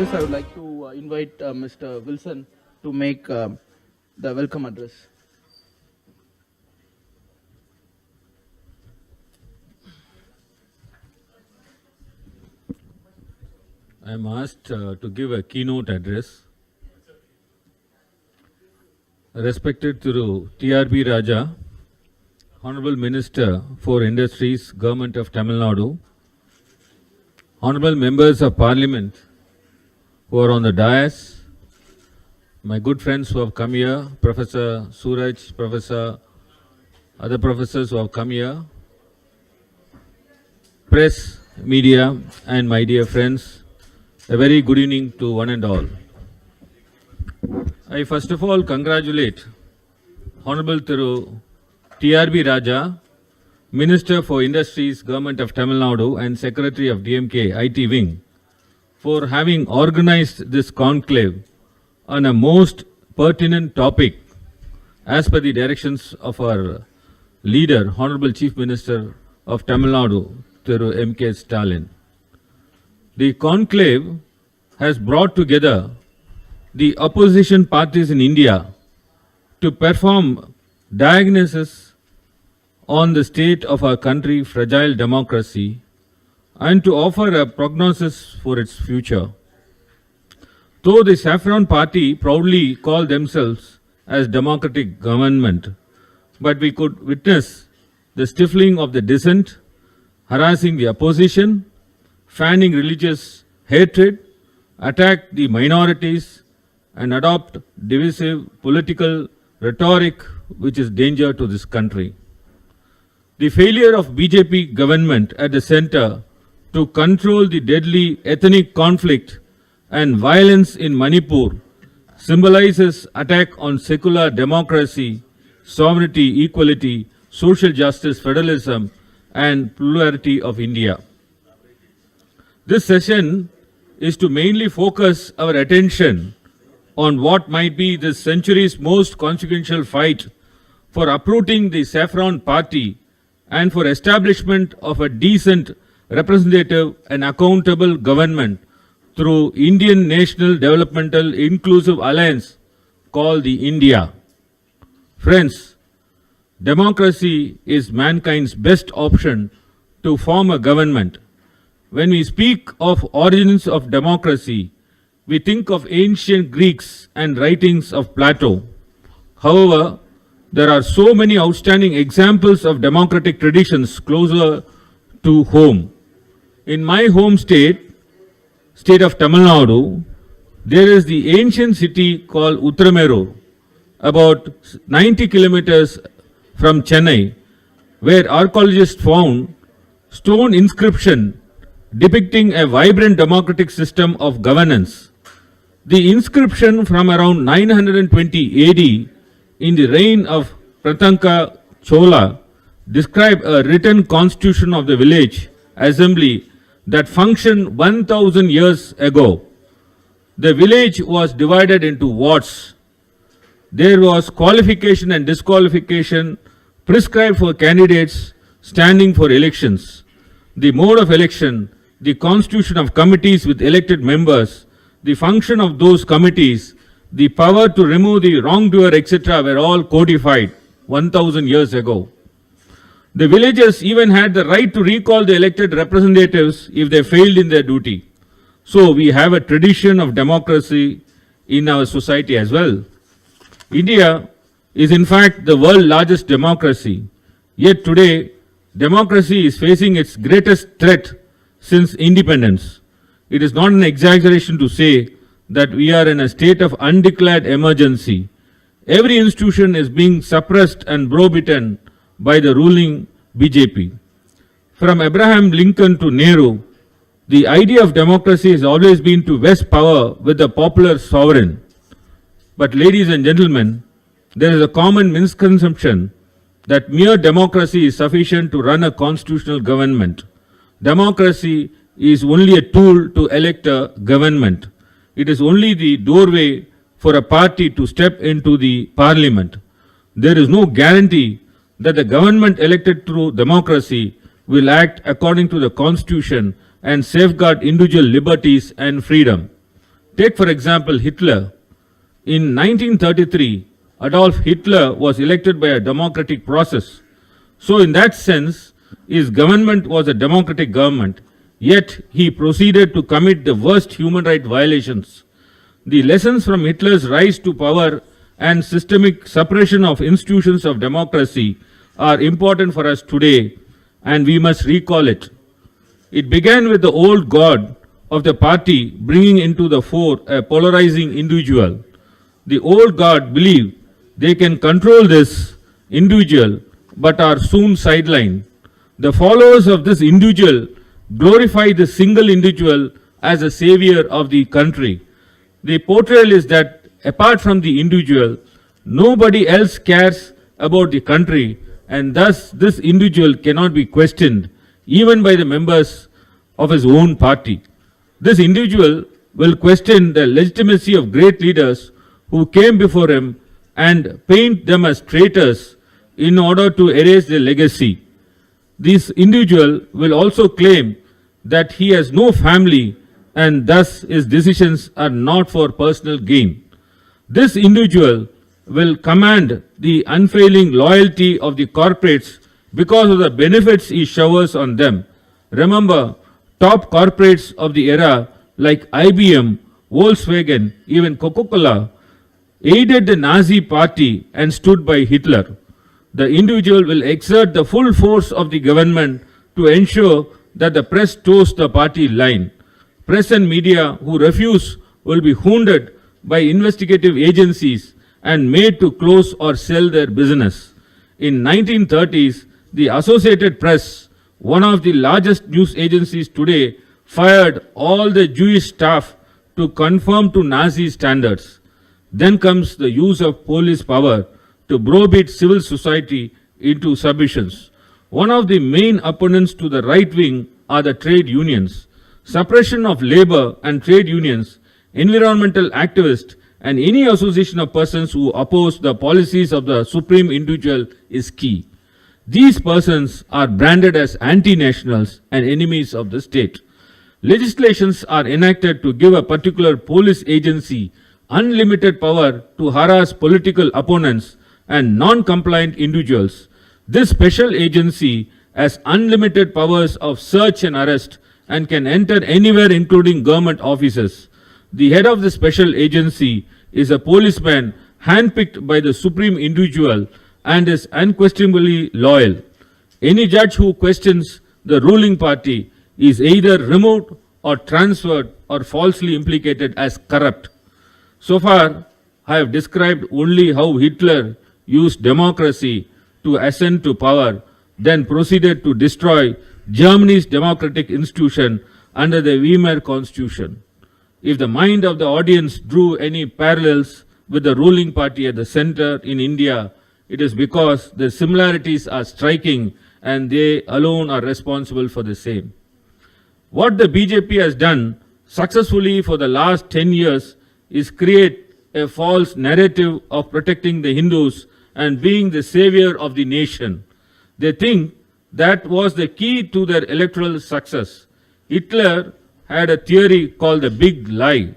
this, I would like to invite Mr. Wilson to make the welcome address. I am asked to give a keynote address. Respected Thiru T.R.B. Raja, Honorable Minister for Industries, Government of Tamil Nadu, Honorable Members of Parliament who are on the dais, my good friends who have come here, Professor Suraj, other professors who have come here, press, media, and my dear friends, a very good evening to one and all. I first of all congratulate Honorable Thiru T.R.B. Raja, Minister for Industries, Government of Tamil Nadu and Secretary of DMK IT Wing, for having organized this conclave on a most pertinent topic as per the directions of our leader, Honorable Chief Minister of Tamil Nadu, Thiru M.K. Stalin. The conclave has brought together the opposition parties in India to perform diagnosis on the state of our country, fragile democracy, and to offer a prognosis for its future. Though the Saffron Party proudly call themselves as democratic government, but we could witness the stifling of the dissent, harassing the opposition, fanning religious hatred, attack the minorities, and adopt divisive political rhetoric which is danger to this country. The failure of BJP government at the center to control the deadly ethnic conflict and violence in Manipur symbolizes attack on secular democracy, sovereignty, equality, social justice, federalism, and plurality of India. This session is to mainly focus our attention on what might be this century's most consequential fight for uprooting the Saffron Party and for establishment of a decent, representative and accountable government through Indian National Developmental Inclusive Alliance called the I.N.D.I.A. Friends, democracy is mankind's best option to form a government. When we speak of origins of democracy, we think of ancient Greeks and writings of Plato. However, there are so many outstanding examples of democratic traditions closer to home. In my home state of Tamil Nadu, there is the ancient city called Uttaramerur, about 90 kilometers from Chennai, where archaeologists found stone inscription depicting a vibrant democratic system of governance. The inscription from around 920 AD in the reign of Pratanka Chola described a written constitution of the village assembly that functioned 1000 years ago. The village was divided into wards. There was qualification and disqualification prescribed for candidates standing for elections. The mode of election, the constitution of committees with elected members, the function of those committees, the power to remove the wrongdoer, etc. were all codified 1000 years ago. The villagers even had the right to recall the elected representatives if they failed in their duty. So we have a tradition of democracy in our society as well. India is in fact the world's largest democracy. Yet today, democracy is facing its greatest threat since independence. It is not an exaggeration to say that we are in a state of undeclared emergency. Every institution is being suppressed and browbeaten by the ruling BJP. From Abraham Lincoln to Nehru, the idea of democracy has always been to vest power with the popular sovereign. But ladies and gentlemen, there is a common misconception that mere democracy is sufficient to run a constitutional government. Democracy is only a tool to elect a government. It is only the doorway for a party to step into the parliament. There is no guarantee that the government elected through democracy will act according to the constitution and safeguard individual liberties and freedom. Take, for example, Hitler. In 1933, Adolf Hitler was elected by a democratic process. So, in that sense, his government was a democratic government, yet he proceeded to commit the worst human rights violations. The lessons from Hitler's rise to power and systemic suppression of institutions of democracy are important for us today, and we must recall it. It began with the old god of the party bringing into the fore a polarizing individual. The old guard believe they can control this individual but are soon sidelined. The followers of this individual glorify the single individual as a savior of the country. The portrayal is that apart from the individual, nobody else cares about the country, and thus this individual cannot be questioned even by the members of his own party. This individual will question the legitimacy of great leaders who came before him and paint them as traitors in order to erase their legacy. This individual will also claim that he has no family and thus his decisions are not for personal gain. This individual will command the unfailing loyalty of the corporates because of the benefits he showers on them. Remember, top corporates of the era like IBM, Volkswagen, even Coca-Cola aided the Nazi party and stood by Hitler. The individual will exert the full force of the government to ensure that the press toes the party line. Press and media who refuse will be hounded by investigative agencies and made to close or sell their business. In 1930s, the Associated Press, one of the largest news agencies today, fired all the Jewish staff to conform to Nazi standards. Then comes the use of police power to browbeat civil society into submissions. One of the main opponents to the right wing are the trade unions. Suppression of labor and trade unions, environmental activists, and any association of persons who oppose the policies of the supreme individual is key. These persons are branded as anti-nationals and enemies of the state. Legislations are enacted to give a particular police agency unlimited power to harass political opponents and non-compliant individuals. This special agency has unlimited powers of search and arrest and can enter anywhere including government offices. The head of the special agency is a policeman handpicked by the supreme individual and is unquestionably loyal. Any judge who questions the ruling party is either removed or transferred or falsely implicated as corrupt. So far, I have described only how Hitler used democracy to ascend to power, then proceeded to destroy Germany's democratic institution under the Weimar Constitution. If the mind of the audience drew any parallels with the ruling party at the center in India, it is because the similarities are striking and they alone are responsible for the same. What the BJP has done successfully for the last 10 years is create a false narrative of protecting the Hindus and being the savior of the nation. They think that was the key to their electoral success. Hitler had a theory called the big lie.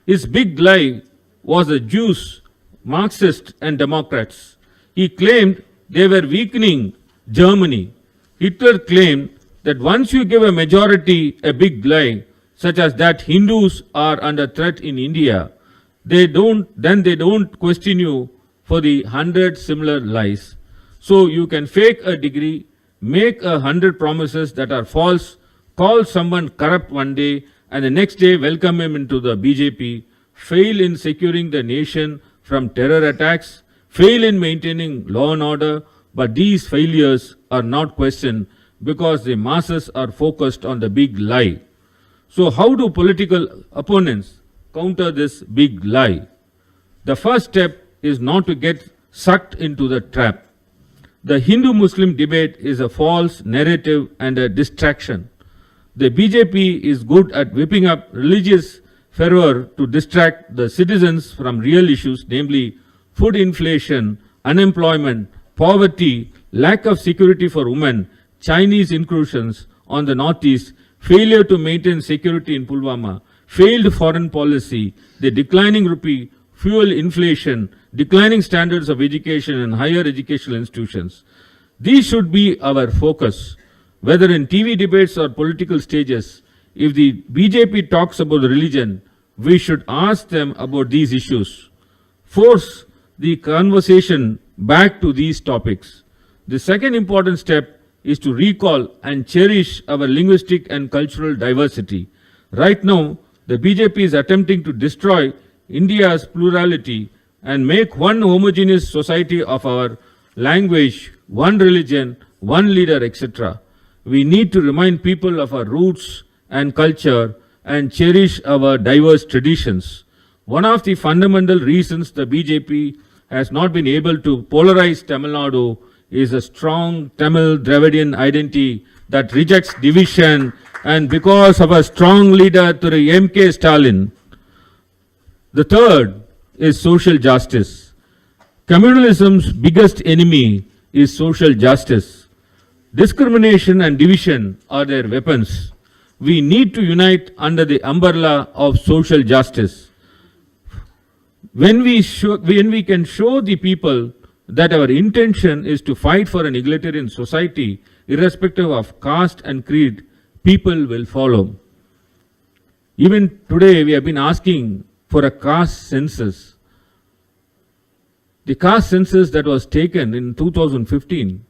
His big lie was the Jews, Marxists and Democrats. He claimed they were weakening Germany. Hitler claimed that once you give a majority a big lie, such as that Hindus are under threat in India, they don't question you for the 100 similar lies. So you can fake a degree, make 100 promises that are false, call someone corrupt one day, and the next day welcome him into the BJP, fail in securing the nation from terror attacks, fail in maintaining law and order, but these failures are not questioned because the masses are focused on the big lie. So how do political opponents counter this big lie? The first step is not to get sucked into the trap. The Hindu-Muslim debate is a false narrative and a distraction. The BJP is good at whipping up religious fervor to distract the citizens from real issues, namely food inflation, unemployment, poverty, lack of security for women, Chinese incursions on the northeast, failure to maintain security in Pulwama, failed foreign policy, the declining rupee, fuel inflation, declining standards of education and higher educational institutions. These should be our focus, whether in TV debates or political stages. If the BJP talks about religion, we should ask them about these issues. Force the conversation back to these topics. The second important step is to recall and cherish our linguistic and cultural diversity. Right now, the BJP is attempting to destroy India's plurality and make one homogeneous society of our language, one religion, one leader, etc. We need to remind people of our roots and culture and cherish our diverse traditions. One of the fundamental reasons the BJP has not been able to polarize Tamil Nadu is a strong Tamil Dravidian identity that rejects division, and because of a strong leader Thiru M.K. Stalin. The third is social justice. Communalism's biggest enemy is social justice. Discrimination and division are their weapons. We need to unite under the umbrella of social justice. When we can show the people that our intention is to fight for an egalitarian society, irrespective of caste and creed, people will follow. Even today, we have been asking for a caste census. The caste census that was taken in 2015,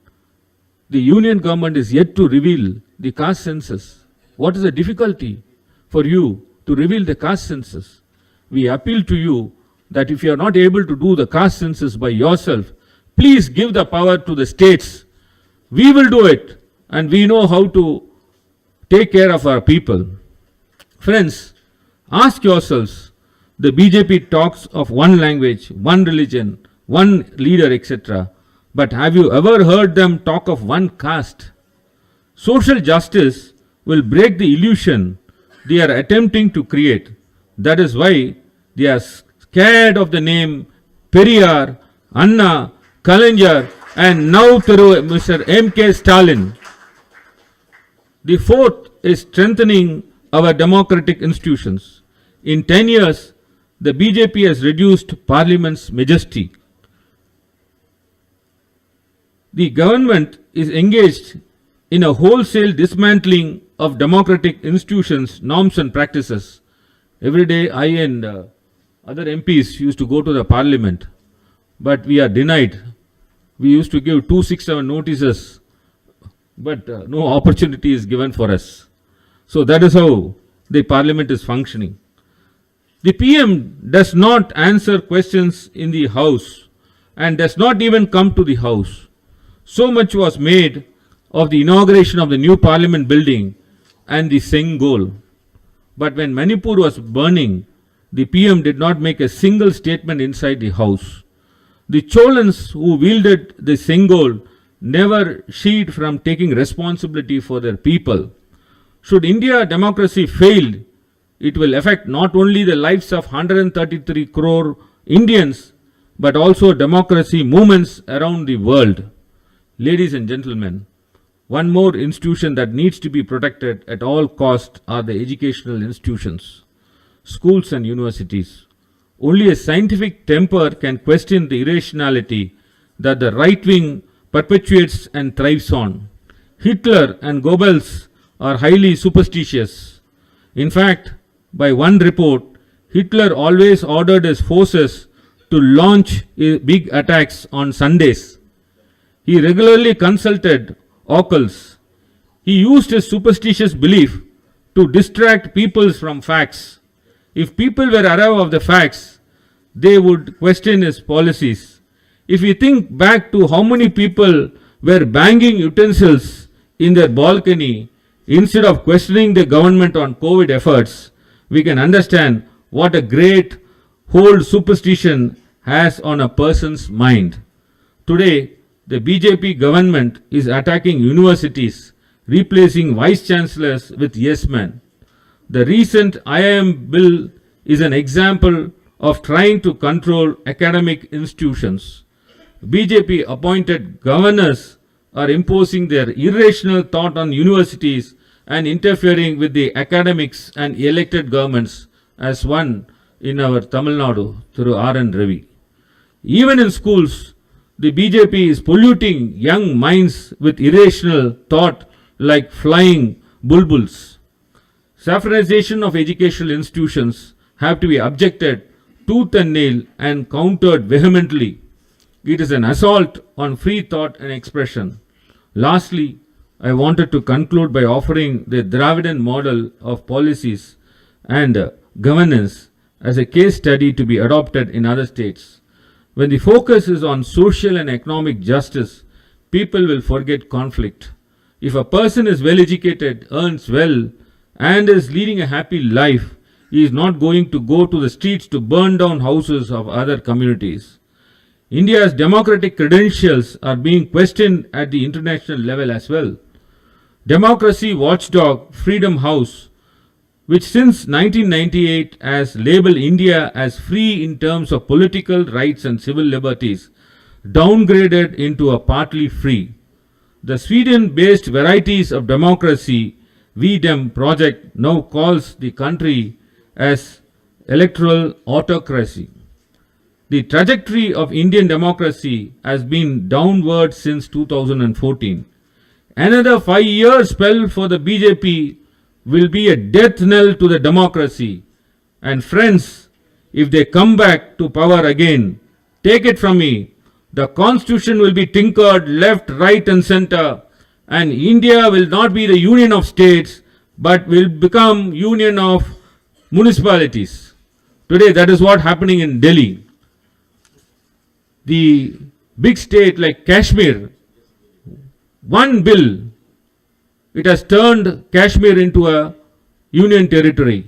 the union government is yet to reveal the caste census. What is the difficulty for you to reveal the caste census? We appeal to you that if you are not able to do the caste census by yourself, please give the power to the states. We will do it, and we know how to take care of our people. Friends, ask yourselves, the BJP talks of one language, one religion, one leader, etc. But have you ever heard them talk of one caste? Social justice will break the illusion they are attempting to create. That is why they are scared of the name Periyar, Anna, Kalaignar, and now through Mr. M.K. Stalin. The fourth is strengthening our democratic institutions. In 10 years, the BJP has reduced Parliament's majesty. The government is engaged in a wholesale dismantling of democratic institutions, norms and practices. Every day I and other MPs used to go to the Parliament, but we are denied. We used to give 267 notices, but no opportunity is given for us. So that is how the Parliament is functioning. The PM does not answer questions in the House and does not even come to the House. So much was made of the inauguration of the new Parliament building and the Sengol. But when Manipur was burning, the PM did not make a single statement inside the House. The Cholans who wielded the Sengol never shied from taking responsibility for their people. Should India democracy fail, it will affect not only the lives of 133 crore Indians, but also democracy movements around the world. Ladies and gentlemen, one more institution that needs to be protected at all costs are the educational institutions, schools and universities. Only a scientific temper can question the irrationality that the right wing perpetuates and thrives on. Hitler and Goebbels are highly superstitious. In fact, by one report, Hitler always ordered his forces to launch big attacks on Sundays. He regularly consulted oracles. He used his superstitious belief to distract people from facts. If people were aware of the facts, they would question his policies. If we think back to how many people were banging utensils in their balcony instead of questioning the government on COVID efforts, we can understand what a great hold superstition has on a person's mind. Today, the BJP government is attacking universities, replacing vice chancellors with yes men. The recent I.N.D.I.A bill is an example of trying to control academic institutions. BJP appointed governors are imposing their irrational thought on universities and interfering with the academics and elected governments. as one in our Tamil Nadu through R.N. Ravi. Even in schools, the BJP is polluting young minds with irrational thought like flying bulbuls. Saffronization of educational institutions have to be objected tooth and nail and countered vehemently. It is an assault on free thought and expression. Lastly, I wanted to conclude by offering the Dravidian model of policies and governance as a case study to be adopted in other states. When the focus is on social and economic justice, people will forget conflict. If a person is well educated, earns well, and is leading a happy life, he is not going to go to the streets to burn down houses of other communities. India's democratic credentials are being questioned at the international level as well. Democracy watchdog Freedom House, which since 1998 has labeled India as free in terms of political rights and civil liberties, downgraded into a partly free. The Sweden-based Varieties of Democracy V-Dem project now calls the country as electoral autocracy. The trajectory of Indian democracy has been downward since 2014. Another 5-year spell for the BJP will be a death knell to the democracy. And friends, if they come back to power again, take it from me, the constitution will be tinkered left, right and center, and India will not be the union of states but will become union of municipalities. Today that is what happening in Delhi. The big state like Kashmir, one bill, it has turned Kashmir into a union territory.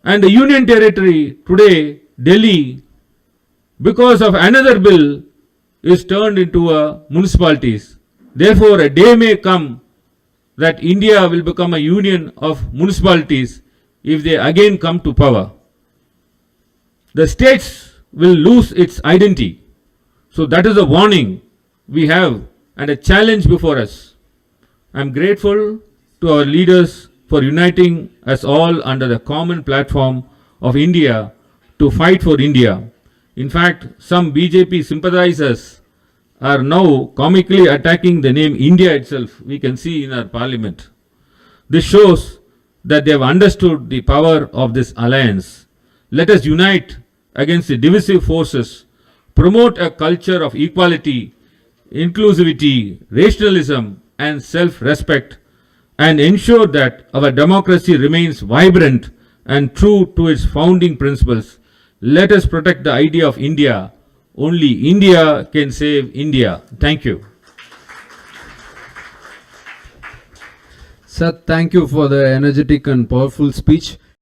And the union territory today, Delhi, because of another bill, is turned into a municipalities. Therefore, a day may come that India will become a union of municipalities if they again come to power. The states will lose its identity. So that is a warning we have and a challenge before us. I am grateful to our leaders for uniting us all under the common platform of India to fight for India. In fact, some BJP sympathizers are now comically attacking the name India itself. We can see in our parliament. This shows that they have understood the power of this alliance. Let us unite against the divisive forces, promote a culture of equality, inclusivity, rationalism, and self-respect, and ensure that our democracy remains vibrant and true to its founding principles. Let us protect the idea of India. Only India can save India. Thank you. Sir, thank you for the energetic and powerful speech.